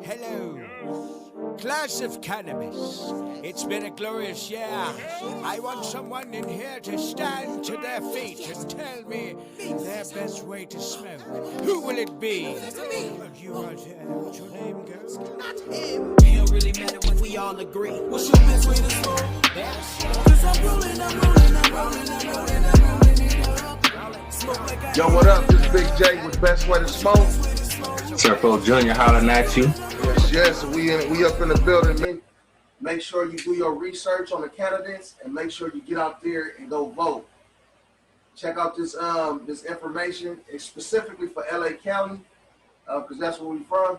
Hello, class of Cannabis. It's been a glorious year. I want someone in here to stand to their feet and tell me their best way to smoke. Who will it be? You right here. What's your name, girl? Not him. It don't really matter when we all agree. What's your best way to smoke? Cause I'm rolling it up. Yo, what up? This is BigJ with Best Way to Smoke. Sirpo Jr. hollering at you. Yes, we up in the building. Make sure you do your research on the candidates and make sure you get out there and go vote. Check out this this information. It's specifically for LA County, because that's where we're from,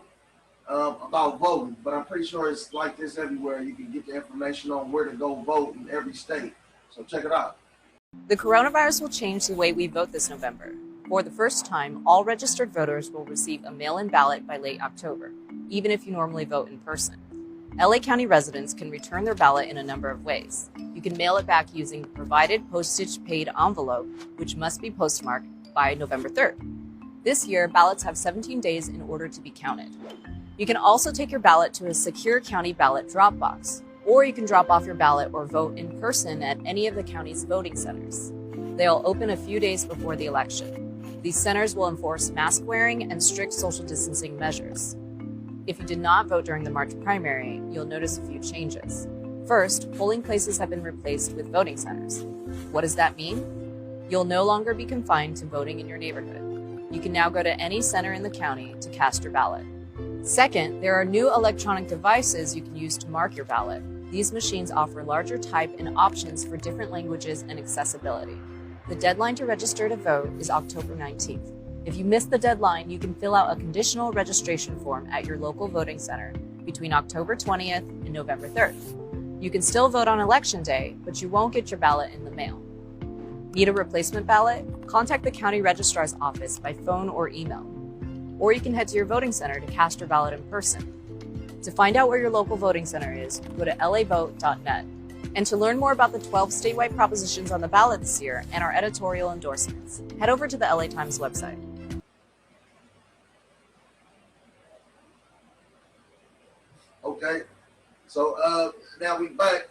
about voting. But I'm pretty sure it's like this everywhere. You can get the information on where to go vote in every state. So check it out. The coronavirus will change the way we vote this November. For the first time, all registered voters will receive a mail-in ballot by late October, even if you normally vote in person. LA County residents can return their ballot in a number of ways. You can mail it back using the provided postage-paid envelope, which must be postmarked by November 3rd. This year, ballots have 17 days in order to be counted. You can also take your ballot to a secure county ballot drop box, or you can drop off your ballot or vote in person at any of the county's voting centers. They'll open a few days before the election. These centers will enforce mask wearing and strict social distancing measures. If you did not vote during the March primary, you'll notice a few changes. First, polling places have been replaced with voting centers. What does that mean? You'll no longer be confined to voting in your neighborhood. You can now go to any center in the county to cast your ballot. Second, there are new electronic devices you can use to mark your ballot. These machines offer larger type and options for different languages and accessibility. The deadline to register to vote is October 19th. If you miss the deadline, you can fill out a conditional registration form at your local voting center between October 20th and November 3rd. You can still vote on Election Day, but you won't get your ballot in the mail. Need a replacement ballot? Contact the county registrar's office by phone or email. Or you can head to your voting center to cast your ballot in person. To find out where your local voting center is, go to lavote.net. And to learn more about the 12 statewide propositions on the ballot this year and our editorial endorsements, head over to the LA Times website. Okay, so now we back.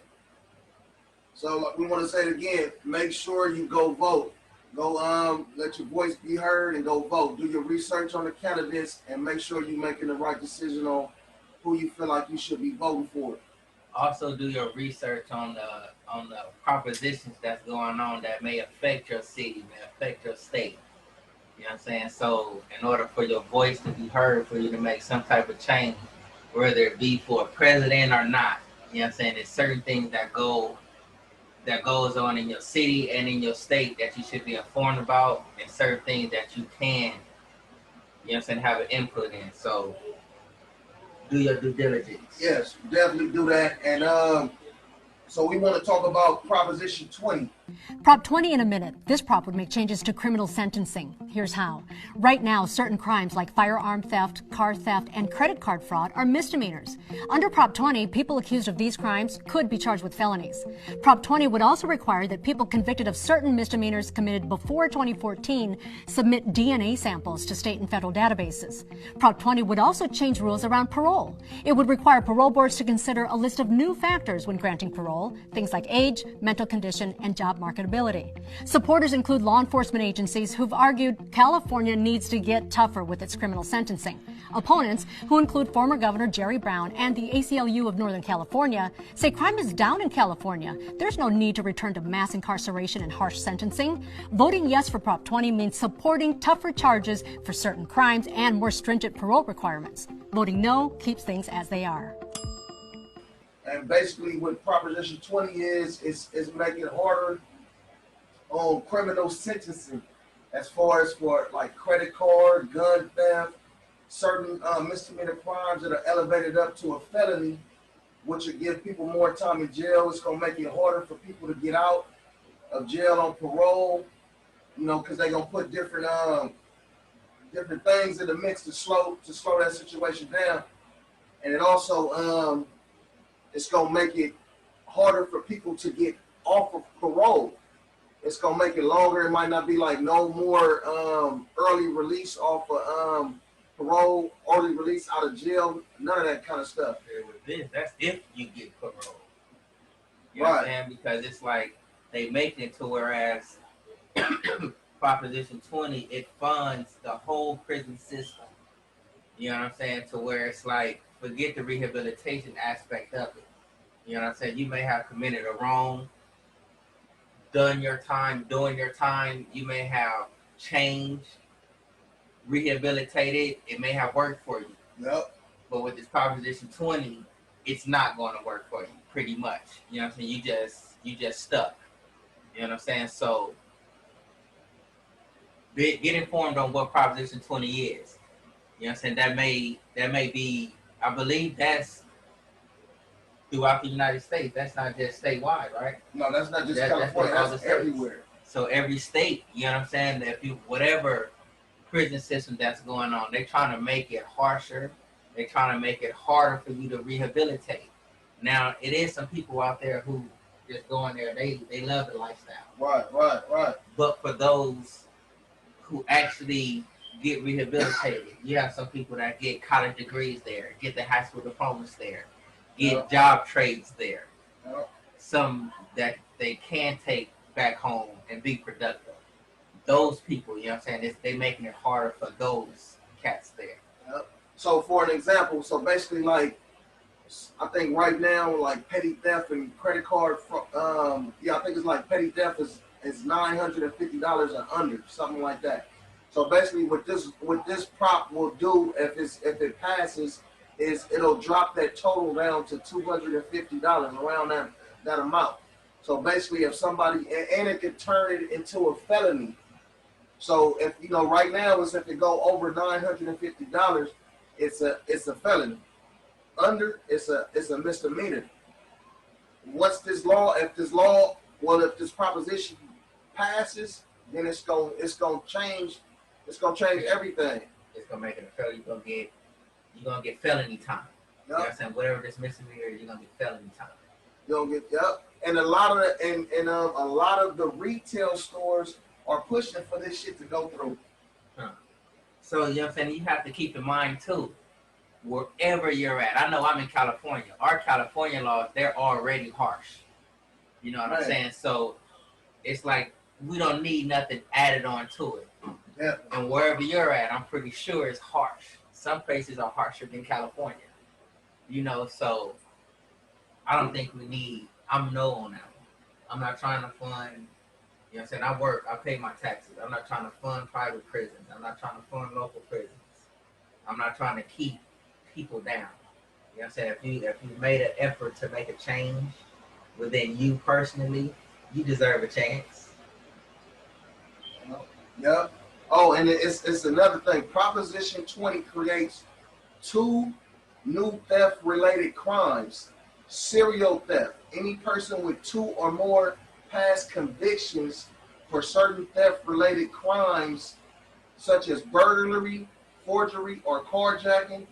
So we want to say it again. Make sure you go vote. Go let your voice be heard and go vote. Do your research on the candidates and make sure you're making the right decision on who you feel like you should be voting for. Also do your research on the propositions that's going on that may affect your city, may affect your state. You know what I'm saying? So in order for your voice to be heard, for you to make some type of change, whether it be for a president or not, you know what I'm saying? There's certain things that goes on in your city and in your state that you should be informed about, and certain things that you can, you know what I'm saying, have an input in. So do your due diligence. Yes, definitely do that. And so we want to talk about Proposition 20. Prop 20 in a minute. This prop would make changes to criminal sentencing. Here's how. Right now, certain crimes like firearm theft, car theft, and credit card fraud are misdemeanors. Under Prop 20, people accused of these crimes could be charged with felonies. Prop 20 would also require that people convicted of certain misdemeanors committed before 2014 submit DNA samples to state and federal databases. Prop 20 would also change rules around parole. It would require parole boards to consider a list of new factors when granting parole, things like age, mental condition, and job marketability. Supporters include law enforcement agencies who've argued California needs to get tougher with its criminal sentencing. Opponents, who include former Governor Jerry Brown and the ACLU of Northern California, say crime is down in California. There's no need to return to mass incarceration and harsh sentencing. Voting yes for Prop 20 means supporting tougher charges for certain crimes and more stringent parole requirements. Voting no keeps things as they are. And basically what Proposition 20 is making it harder on criminal sentencing as far as for like credit card, gun theft, certain misdemeanor crimes that are elevated up to a felony, which will give people more time in jail. It's going to make it harder for people to get out of jail on parole, you know, because they're going to put different things in the mix to slow that situation down. And it also it's going to make it harder for people to get off of parole. It's going to make it longer. It might not be like no more early release off of parole, early release out of jail, none of that kind of stuff. With this, that's if you get parole. You know what I'm saying? Because it's like they make it to whereas Proposition 20, it funds the whole prison system. You know what I'm saying? To where it's like, forget the rehabilitation aspect of it. You know what I'm saying? You may have committed a wrong, done your time, doing your time. You may have changed, rehabilitated. It may have worked for you. Yep. But with this Proposition 20, it's not going to work for you, pretty much. You know what I'm saying? You just stuck. You know what I'm saying? So get informed on what Proposition 20 is. You know what I'm saying? That may be, I believe that's throughout the United States. That's not just statewide, right? No, that's not just California. That's everywhere. So every state, you know what I'm saying? If you whatever prison system that's going on, they're trying to make it harsher. They're trying to make it harder for you to rehabilitate. Now, it is some people out there who just go in there. They love the lifestyle. Right. But for those who actually get rehabilitated, you have some people that get college degrees there, get the high school diplomas there, get job trades there. Some that they can take back home and be productive. Those people, you know what I'm saying, they making it harder for those cats there. So for an example, so basically like, I think right now, like petty theft and credit card, I think it's like petty theft is $950 and under, something like that. So basically what this prop will do if it passes is it'll drop that total down to $250 around that amount. So basically if somebody, and it could turn it into a felony. So if, right now is if it go over $950, it's a felony. Under, it's a misdemeanor. If this proposition passes, then it's gonna change everything. It's gonna make it a felony. You're gonna get felony time. Yep. You know what I'm saying? Whatever this misdemeanor, you're gonna get felony time. You're gonna get and a lot of the retail stores are pushing for this shit to go through. So, you know what I'm saying? You have to keep in mind, too, wherever you're at. I know I'm in California. Our California laws, they're already harsh. You know what I'm saying? So, it's like we don't need nothing added on to it. Yeah. And wherever you're at, I'm pretty sure it's harsh. Some places are harsher than California. So I don't think we need, I'm no on that one. I'm not trying to fund, you know what I'm saying? I work, I pay my taxes. I'm not trying to fund private prisons. I'm not trying to fund local prisons. I'm not trying to keep people down. You know what I'm saying? If you made an effort to make a change within you personally, you deserve a chance. Yeah. Oh, and it's another thing. Proposition 20 creates 2 new theft-related crimes. Serial theft. Any person with 2 or more past convictions for certain theft-related crimes, such as burglary, forgery, or carjacking,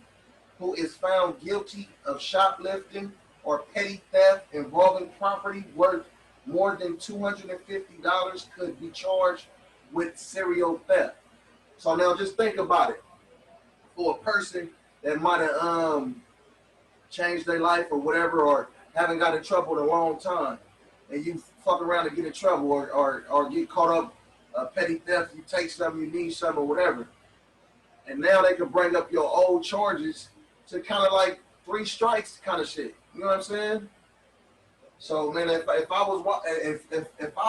who is found guilty of shoplifting or petty theft involving property worth more than $250 could be charged with serial theft. So now just think about it. For a person that might have changed their life or whatever, or haven't got in trouble in a long time, and you fuck around and get in trouble or get caught up petty theft, you take something, you need something or whatever, and now they can bring up your old charges to kind of like 3 strikes kind of shit. You know what I'm saying? So man, if I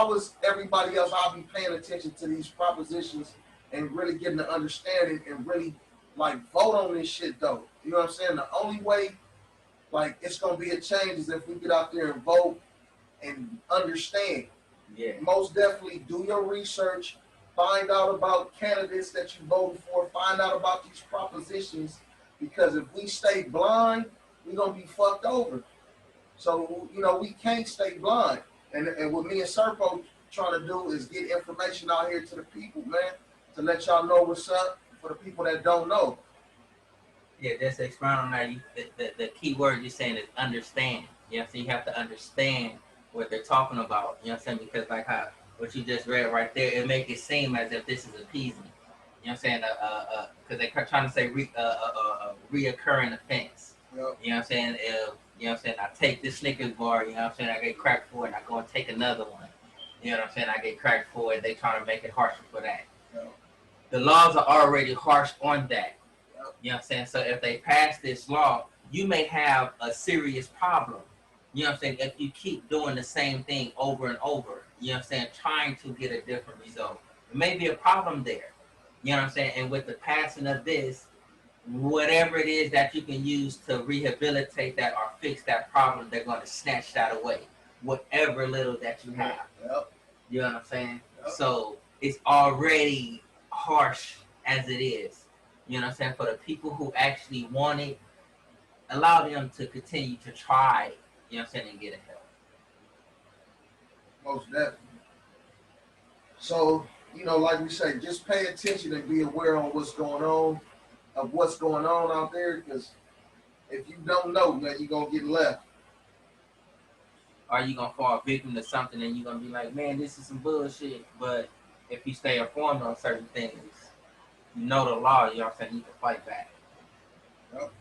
was everybody else, I'd be paying attention to these propositions and really getting the understanding and really like vote on this shit though. You know what I'm saying? The only way like it's gonna be a change is if we get out there and vote and understand. Yeah. Most definitely do your research, find out about candidates that you voted for, find out about these propositions, because if we stay blind, we're gonna be fucked over. So, we can't stay blind. And what me and Sirpo trying to do is get information out here to the people, man, to let y'all know what's up for the people that don't know. Yeah, just to expound on that, the key word you're saying is understand. So you have to understand what they're talking about. You know what I'm saying? Because like what you just read right there, it makes it seem as if this is appeasing. You know what I'm saying? Because they're trying to say reoccurring offense. Yep. You know what I'm saying? If, you know what I'm saying, I take this Snickers bar, you know what I'm saying, I get cracked for it, and I go and take another one. You know what I'm saying? I get cracked for it, they trying to make it harsher for that. Yep. The laws are already harsh on that. You know what I'm saying? So if they pass this law, you may have a serious problem. You know what I'm saying? If you keep doing the same thing over and over, you know what I'm saying, trying to get a different result. There may be a problem there. You know what I'm saying? And with the passing of this, whatever it is that you can use to rehabilitate that or fix that problem, they're going to snatch that away. Whatever little that you have. Yep. You know what I'm saying? Yep. So it's already harsh as it is. You know what I'm saying? For the people who actually want it, allow them to continue to try, you know what I'm saying, and get it help. Most definitely. So, you know, like we say, just pay attention and be aware on what's going on out there, because if you don't know, then you're going to get left. Or you going to fall victim to something and you're going to be like, man, this is some bullshit. But if you stay informed on certain things, you know the law, you know what I'm saying, you can fight back. Yep.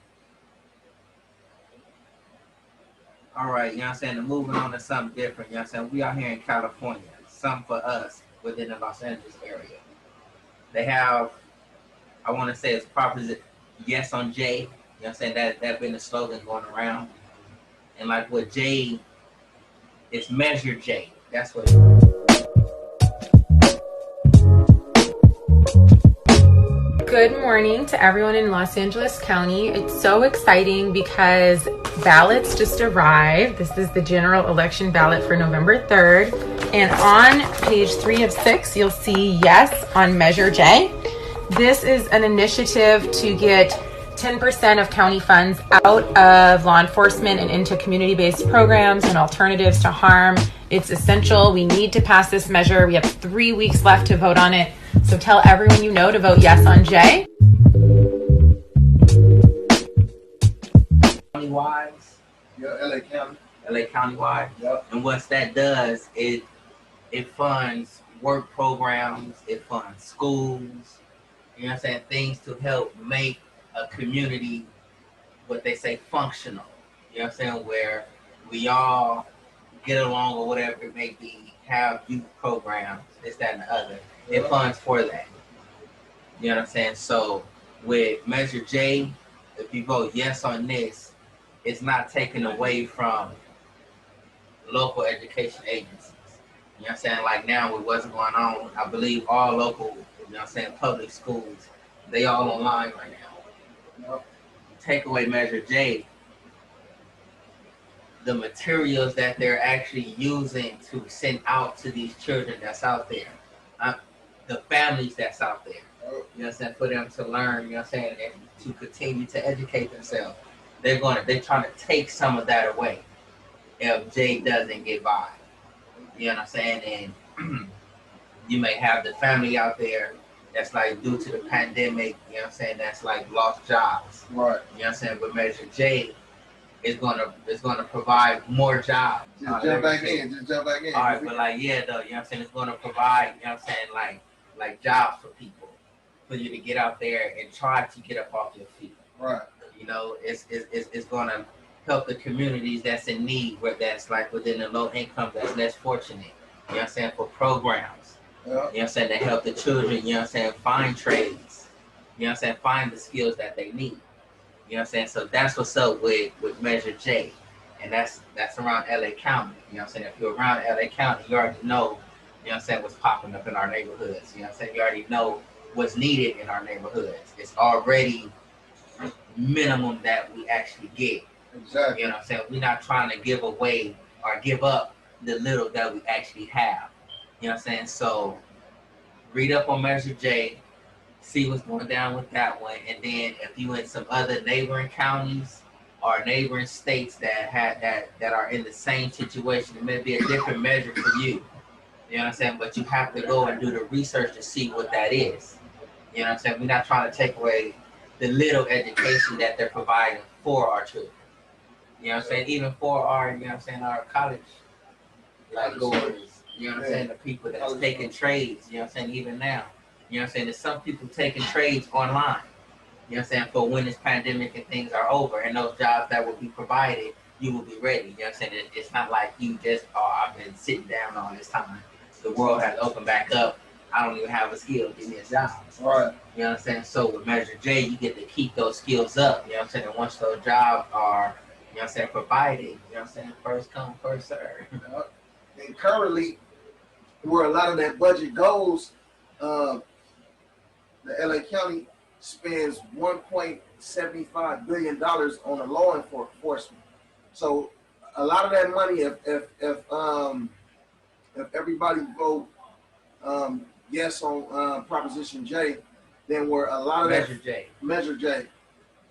All right, you know what I'm saying, and moving on to something different, you know what I'm saying, we out here in California, something for us within the Los Angeles area. They have, I want to say it's proper yes on J, you know what I'm saying, that's been the slogan going around. And like with J, it's Measure J, that's what it is. Good morning to everyone in Los Angeles County. It's so exciting because ballots just arrived. This is the general election ballot for November 3rd. And on page 3 of 6, you'll see yes on Measure J. This is an initiative to get 10% of county funds out of law enforcement and into community-based programs and alternatives to harm. It's essential. We need to pass this measure. We have 3 weeks left to vote on it. So tell everyone you know to vote yes on J. County-wise? Yeah, LA County. LA County-wide? Yep. And what that does, it funds work programs, it funds schools, you know what I'm saying, things to help make a community, what they say, functional. You know what I'm saying, where we all get along or whatever it may be, have youth programs, this, that, and the other. It funds for that. You know what I'm saying? So with Measure J, if you vote yes on this, it's not taken away from local education agencies. You know what I'm saying? Like now with what's going on, I believe all local, you know what I'm saying, public schools, they all online right now. Yep. Take away Measure J, the materials that they're actually using to send out to these children that's out there. The families that's out there, you know what I'm saying, for them to learn, you know what I'm saying, and to continue to educate themselves. They're trying to take some of that away if Jay doesn't get by. You know what I'm saying? And you may have the family out there that's like due to the pandemic, you know what I'm saying, that's like lost jobs. Right. You know what I'm saying? But Measure J is gonna provide more jobs. Just jump back in. All right, but like, yeah, though, you know what I'm saying, it's gonna provide, you know what I'm saying, like jobs for people, for you to get out there and try to get up off your feet. Right. You know, it's gonna help the communities that's in need, where that's like within the low income, that's less fortunate. You know what I'm saying, for programs. Yeah. You know what I'm saying, to help the children, you know what I'm saying, find trades. You know what I'm saying, find the skills that they need. You know what I'm saying? So that's what's up with Measure J. And that's around LA County. You know what I'm saying? If you're around LA County, you already know, you know what I'm saying, what's popping up in our neighborhoods. You know what I'm saying? You already know what's needed in our neighborhoods. It's already minimum that we actually get. Exactly. You know what I'm saying? We're not trying to give away or give up the little that we actually have. You know what I'm saying? So read up on Measure J, see what's going down with that one, and then if you in some other neighboring counties or neighboring states that are in the same situation, it may be a different measure for you. You know what I'm saying? But you have to go and do the research to see what that is. You know what I'm saying? We're not trying to take away the little education that they're providing for our children. You know what I'm saying? Even for our, you know what I'm saying, our college like goers, you know what I'm saying? The people that's taking trades, you know what I'm saying, even now. You know what I'm saying? There's some people taking trades online. You know what I'm saying? For when this pandemic and things are over, and those jobs that will be provided, you will be ready. You know what I'm saying? It's not like you just, oh, I've been sitting down all this time. The world has opened back up. I don't even have a skill. Give me a job. Right. You know what I'm saying? So with Measure J, you get to keep those skills up. You know what I'm saying? And once those jobs are, you know what I'm saying, provided, you know what I'm saying, first come, first serve. And currently, where a lot of that budget goes, the LA County spends $1.75 billion on the law enforcement. So a lot of that money, if everybody vote yes on Proposition J, then where a lot of Measure J,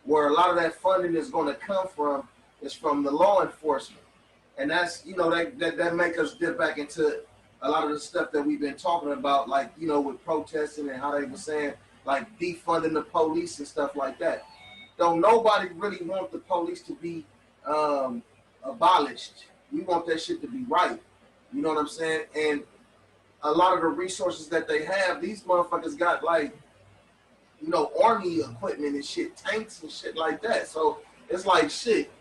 where a lot of that funding is going to come from is from the law enforcement, and that's, you know, that make us dip back into a lot of the stuff that we've been talking about, like, you know, with protesting and how they were saying like defunding the police and stuff like that. Don't nobody really want the police to be abolished. We want that shit to be right. You know what I'm saying? And a lot of the resources that they have, these motherfuckers got, like, you know, army equipment and shit, tanks and shit like that. So it's like shit.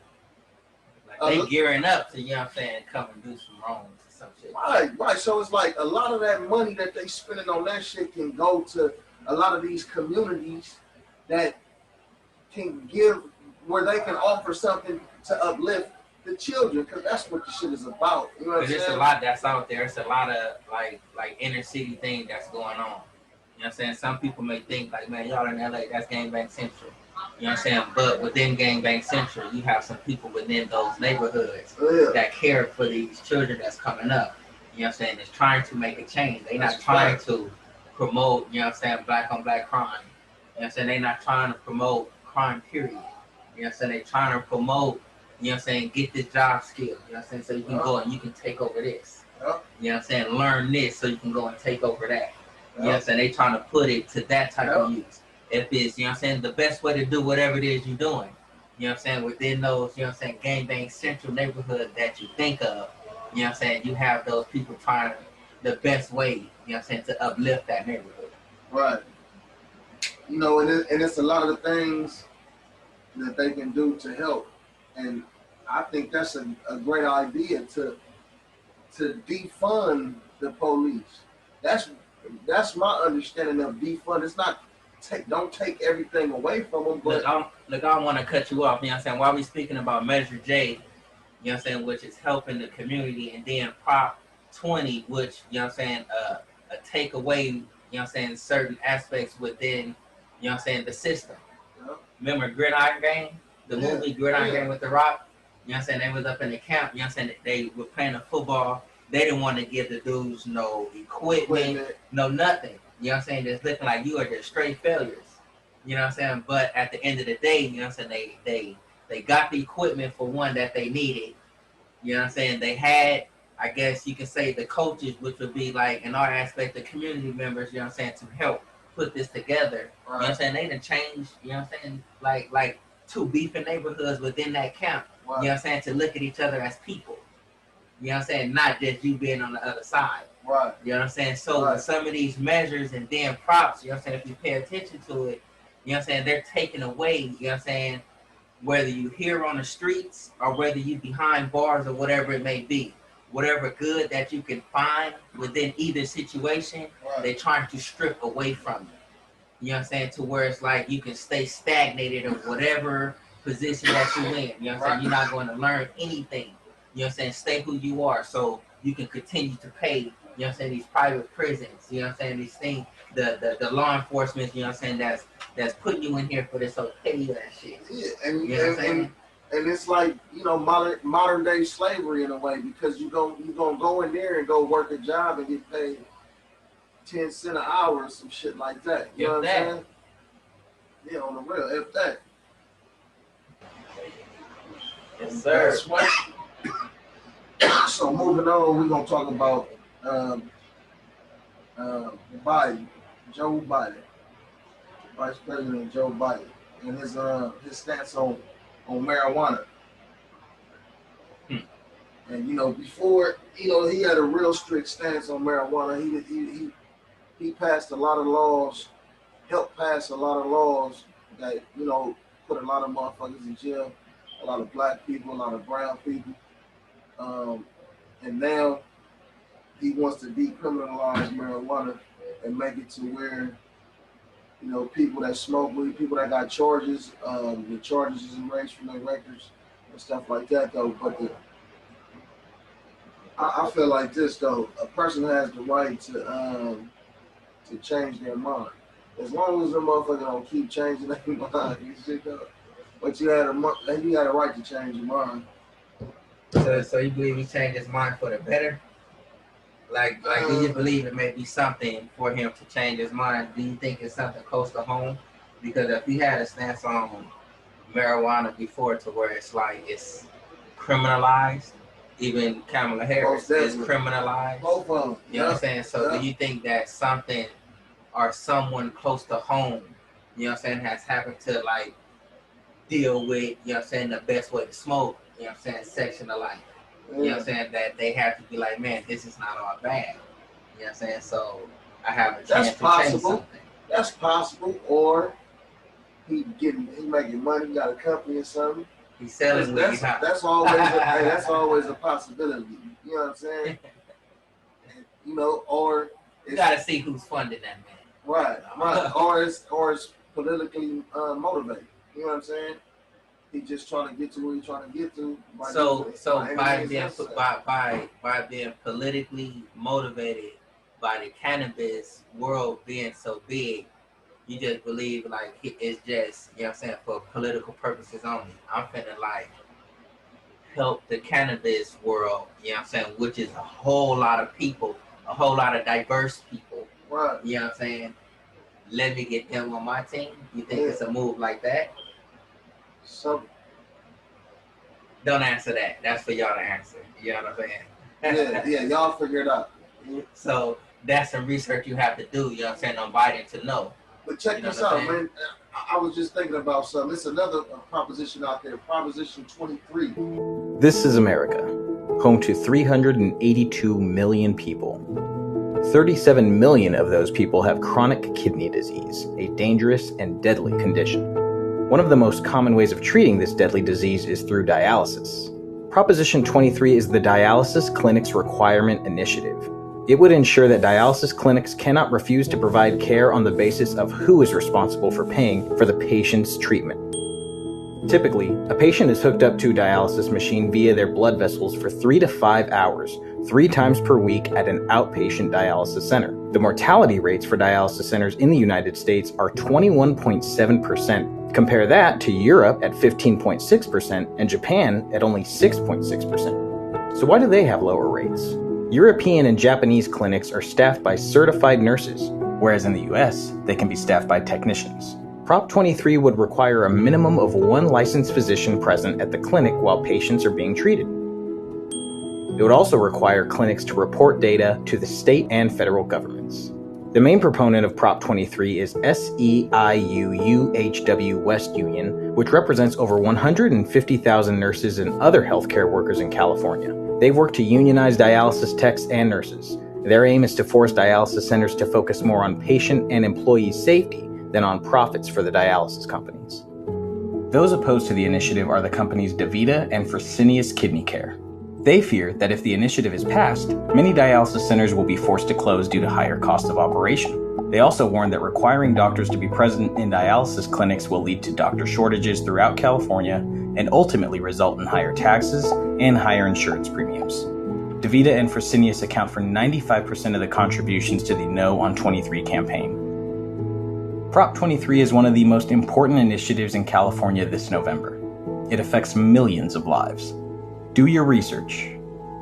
Like they gearing up to, you know what I'm saying, come and do some wrongs or some shit. Right. So it's like a lot of that money that they spending on that shit can go to a lot of these communities that can give, where they can offer something to uplift the children, because that's what the shit is about. You know what I'm saying? There's a lot that's out there. It's a lot of like inner city thing that's going on. You know what I'm saying? Some people may think like, man, y'all in LA, that's gangbang central. You know what I'm saying? But within gangbang central, you have some people within those neighborhoods that care for these children that's coming up. You know what I'm saying? It's trying to make a change. They're not trying to promote, you know what I'm saying, black on black crime. You know what I'm saying? They're not trying to promote crime, period. You know what I'm saying? They're trying to promote, you know what I'm saying, get this job skill. You know what I'm saying? So you can go and you can take over this. You know what I'm saying? Learn this so you can go and take over that. You know what I'm saying? They trying to put it to that type of use. If it's, you know what I'm saying, the best way to do whatever it is you're doing. You know what I'm saying? Within those, you know what I'm saying, gangbang central neighborhood that you think of, you know what I'm saying, you have those people trying the best way, you know what I'm saying, to uplift that neighborhood. Right. You know, and it's a lot of the things that they can do to help. And I think that's a great idea to defund the police. That's my understanding of defund. It's not don't take everything away from them. But look, I want to cut you off. You know what I'm saying? While we speaking about Measure J, you know what I'm saying, which is helping the community, and then Prop 20, which, you know what I'm saying, a take away, you know what I'm saying, certain aspects within, you know what I'm saying, the system. Yeah. Remember Gridiron Gang? The movie Gridiron Gang with The Rock? You know what I'm saying? They was up in the camp, you know what I'm saying, they were playing a football. They didn't want to give the dudes no equipment, no nothing. You know what I'm saying? Just looking like you are just straight failures. You know what I'm saying? But at the end of the day, you know what I'm saying, they got the equipment for one that they needed. You know what I'm saying? They had, I guess you could say, the coaches, which would be like in our aspect, the community members, you know what I'm saying, to help put this together. Right. You know what I'm saying? They done changed, you know what I'm saying, like two beefing neighborhoods within that camp. Right. You know what I'm saying? To look at each other as people. You know what I'm saying? Not just you being on the other side. Right. You know what I'm saying? So with some of these measures and then props, you know what I'm saying, if you pay attention to it, you know what I'm saying, they're taking away, you know what I'm saying, whether you here on the streets or whether you behind bars or whatever it may be. Whatever good that you can find within either situation, they're trying to strip away from you. You know what I'm saying? To where it's like you can stay stagnated in whatever position that you're in. You know what I'm saying? You're not going to learn anything. You know what I'm saying? Stay who you are so you can continue to pay, you know what I'm saying, these private prisons, you know what I'm saying, these things, the law enforcement, you know what I'm saying, that's putting you in here for this, so pay you that shit. Yeah, and, you know what I'm saying? And it's like, you know, modern day slavery in a way, because you're gonna go in there and go work a job and get paid 10 cents an hour or some shit like that. You know what I'm saying? Yeah, on the real, if that. Yes, sir. That's what. So moving on, we're gonna talk about Biden, Joe Biden, Vice President Joe Biden, and his stance on marijuana. And you know, before, you know, he had a real strict stance on marijuana. He passed a lot of laws, helped pass a lot of laws that, you know, put a lot of motherfuckers in jail, a lot of black people, a lot of brown people. And now he wants to decriminalize marijuana and make it to where, you know, people that smoke weed, people that got charges, the charges is erased from their records and stuff like that, though. But I feel like this, though. A person has the right to change their mind. As long as the motherfucker don't keep changing their mind, you shit, though. But you had a right to change your mind. So you believe he changed his mind for the better? Like, do you believe it may be something for him to change his mind? Do you think it's something close to home? Because if he had a stance on marijuana before to where it's like it's criminalized, even Kamala Harris is criminalized. Both of them. You know what I'm saying? So do you think that something or someone close to home, you know what I'm saying, has happened to like deal with, you know what I'm saying, the best way to smoke, you know what I'm saying, section of life? You know what I'm saying? That they have to be like, man, this is not all bad. You know what I'm saying? So I have a chance to change something. That's possible. Or he making money, got a company or something. He's selling weed. That's always a possibility. You know what I'm saying? You know, or you gotta see who's funding that man. Right. Or it's politically motivated. You know what I'm saying? He's just trying to get to where he's trying to get to. By being politically motivated by the cannabis world being so big, you just believe like it's just, you know what I'm saying, for political purposes only. I'm finna like help the cannabis world, you know what I'm saying, which is a whole lot of people, a whole lot of diverse people. Right. You know what I'm saying? Let me get them on my team. You think it's a move like that? So don't answer that. That's for y'all to answer. You know what I'm saying? yeah, y'all figure it out. So that's some research you have to do, you know what I'm saying, on Biden to know. But check this out, man. I was just thinking about something. It's another proposition out there, Proposition 23. This is America, home to 382 million people. 37 million of those people have chronic kidney disease, a dangerous and deadly condition. One of the most common ways of treating this deadly disease is through dialysis. Proposition 23 is the Dialysis Clinics Requirement Initiative. It would ensure that dialysis clinics cannot refuse to provide care on the basis of who is responsible for paying for the patient's treatment. Typically, a patient is hooked up to a dialysis machine via their blood vessels for 3 to 5 hours, 3 times per week at an outpatient dialysis center. The mortality rates for dialysis centers in the United States are 21.7%. Compare that to Europe at 15.6% and Japan at only 6.6%. So why do they have lower rates? European and Japanese clinics are staffed by certified nurses, whereas in the US, they can be staffed by technicians. Prop 23 would require a minimum of 1 licensed physician present at the clinic while patients are being treated. It would also require clinics to report data to the state and federal governments. The main proponent of Prop 23 is SEIU-UHW West Union, which represents over 150,000 nurses and other healthcare workers in California. They've worked to unionize dialysis techs and nurses. Their aim is to force dialysis centers to focus more on patient and employee safety than on profits for the dialysis companies. Those opposed to the initiative are the companies DaVita and Fresenius Kidney Care. They fear that if the initiative is passed, many dialysis centers will be forced to close due to higher cost of operation. They also warn that requiring doctors to be present in dialysis clinics will lead to doctor shortages throughout California and ultimately result in higher taxes and higher insurance premiums. DaVita and Fresenius account for 95% of the contributions to the No on 23 campaign. Prop 23 is one of the most important initiatives in California this November. It affects millions of lives. Do your research.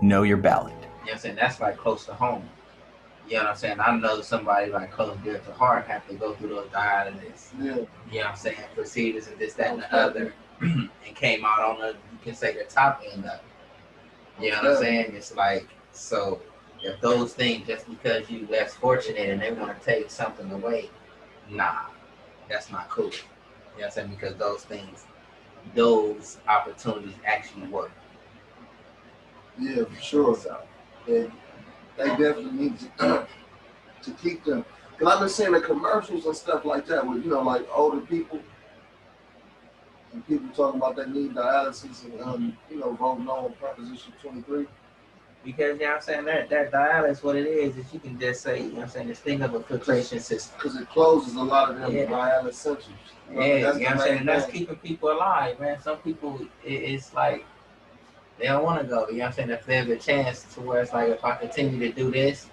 Know your ballot. You know what I'm saying? That's like close to home. You know what I'm saying? I know somebody like close dear to heart have to go through those dialysis. Yeah. You know what I'm saying? Procedures and this, that, and the other. And came out on the, you can say, the top end of it. You know what I'm saying? It's like, so if those things, just because you less fortunate and they want to take something away, nah, that's not cool. You know what I'm saying? Because those things, those opportunities actually work. Yeah, for sure. So, yeah, they definitely need to keep them. Because I've been seeing the commercials and stuff like that with, you know, like older people and people talking about they need dialysis and voting on Proposition 23. Because, you know what I'm saying, that dialysis, what it is you can just say, you know what I'm saying, this thing of a filtration system. Because it closes a lot of them dialysis centers. You know what I'm saying, and that's keeping people alive, man. Some people, it's like, they don't want to go, you know what I'm saying, if there's a chance to where it's like, if I continue to do this,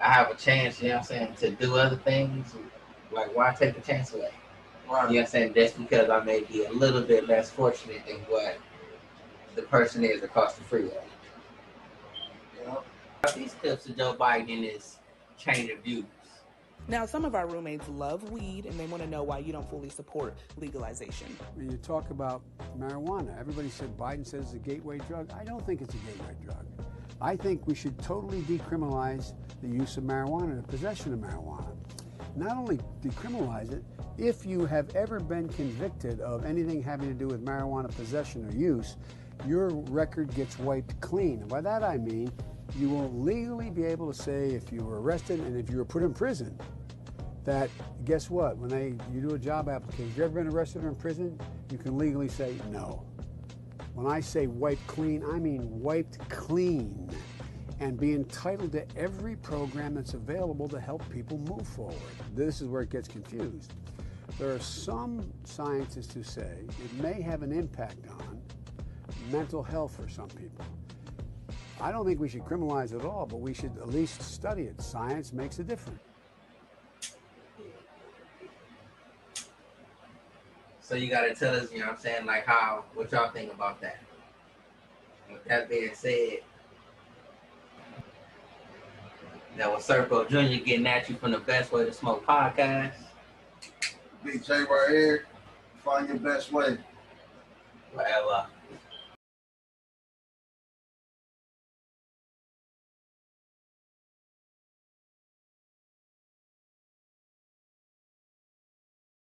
I have a chance, you know what I'm saying, to do other things. Like, why take the chance away? Right. You know what I'm saying? Just because I may be a little bit less fortunate than what the person is across the freeway. Yeah. These clips of Joe Biden and his change of views. Now, some of our roommates love weed, and they want to know why you don't fully support legalization. When you talk about marijuana, everybody said Biden says it's a gateway drug. I don't think it's a gateway drug. I think we should totally decriminalize the use of marijuana, the possession of marijuana. Not only decriminalize it, if you have ever been convicted of anything having to do with marijuana possession or use, your record gets wiped clean. And by that I mean, you will legally be able to say if you were arrested and if you were put in prison, that guess what? When you do a job application, have you ever been arrested or in prison? You can legally say no. When I say wiped clean, I mean wiped clean, and be entitled to every program that's available to help people move forward. This is where it gets confused. There are some scientists who say it may have an impact on mental health for some people. I don't think we should criminalize it all, but we should at least study it. Science makes a difference. So you got to tell us, you know what I'm saying, like what y'all think about that. With that being said, that was Sirpo Jr. getting at you from the Best Way to Smoke podcast. BigJ right here. Find your best way.